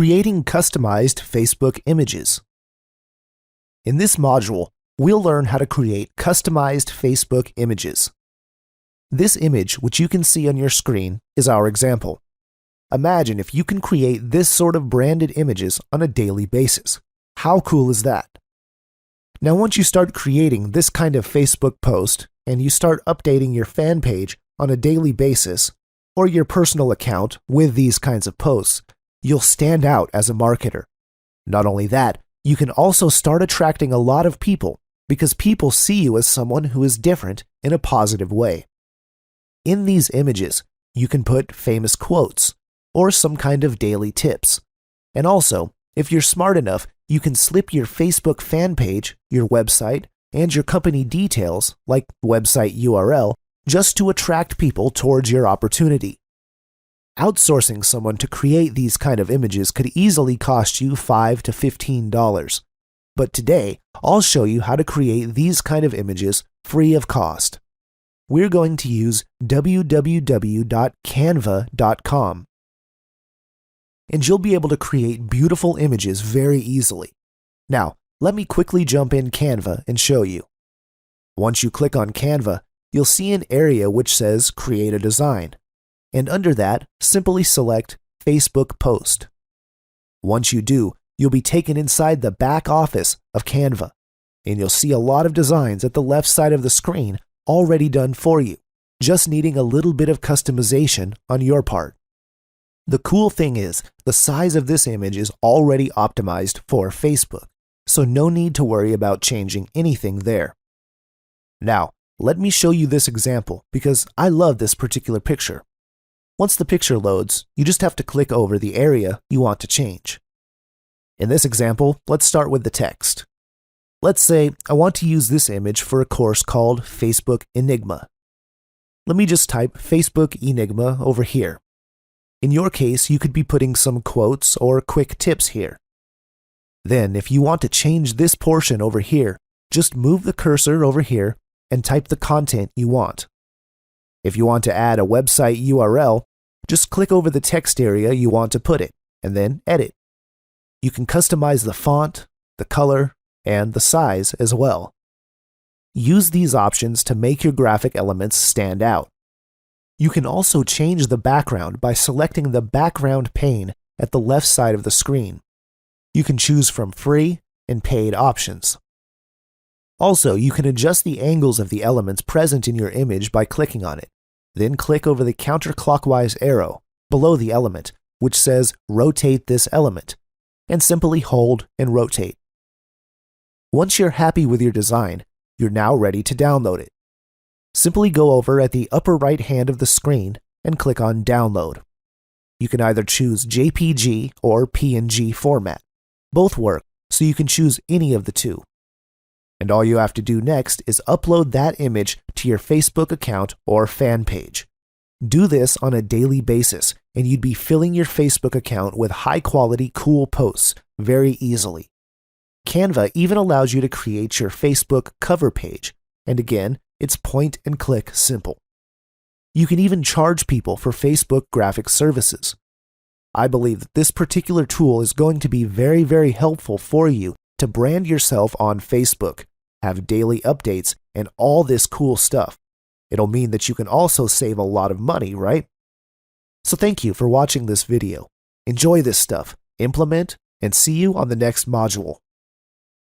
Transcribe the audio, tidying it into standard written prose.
Creating customized Facebook images. In this module, we'll learn how to create customized Facebook images. This image, which you can see on your screen, is our example. Imagine if you can create this sort of branded images on a daily basis. How cool is that? Now, once you start creating this kind of Facebook post and you start updating your fan page on a daily basis, or your personal account with these kinds of posts, you'll stand out as a marketer. Not only that, you can also start attracting a lot of people because people see you as someone who is different in a positive way. In these images, you can put famous quotes or some kind of daily tips. And also, if you're smart enough, you can slip your Facebook fan page, your website, and your company details, like website URL, just to attract people towards your opportunity. Outsourcing someone to create these kind of images could easily cost you $5 to $15. But today, I'll show you how to create these kind of images free of cost. We're going to use www.canva.com. And you'll be able to create beautiful images very easily. Now, let me quickly jump in Canva and show you. Once you click on Canva, you'll see an area which says Create a Design. And under that, simply select Facebook Post. Once you do, you'll be taken inside the back office of Canva, and you'll see a lot of designs at the left side of the screen already done for you, just needing a little bit of customization on your part. The cool thing is, the size of this image is already optimized for Facebook, so no need to worry about changing anything there. Now, let me show you this example because I love this particular picture. Once the picture loads, you just have to click over the area you want to change. In this example, let's start with the text. Let's say I want to use this image for a course called Facebook Enigma. Let me just type Facebook Enigma over here. In your case, you could be putting some quotes or quick tips here. Then, if you want to change this portion over here, just move the cursor over here and type the content you want. If you want to add a website URL, just click over the text area you want to put it, and then edit. You can customize the font, the color, and the size as well. Use these options to make your graphic elements stand out. You can also change the background by selecting the background pane at the left side of the screen. You can choose from free and paid options. Also, you can adjust the angles of the elements present in your image by clicking on it. Then click over the counterclockwise arrow below the element, which says Rotate this element, and simply hold and rotate. Once you're happy with your design, you're now ready to download it. Simply go over at the upper right hand of the screen and click on Download. You can either choose JPG or PNG format. Both work, so you can choose any of the two. And all you have to do next is upload that image to your Facebook account or fan page. Do this on a daily basis, and you'd be filling your Facebook account with high-quality, cool posts very easily. Canva even allows you to create your Facebook cover page, and again, it's point-and-click simple. You can even charge people for Facebook graphic services. I believe that this particular tool is going to be very, very helpful for you to brand yourself on Facebook, have daily updates, and all this cool stuff. It'll mean that you can also save a lot of money, right? So thank you for watching this video. Enjoy this stuff, implement, and see you on the next module.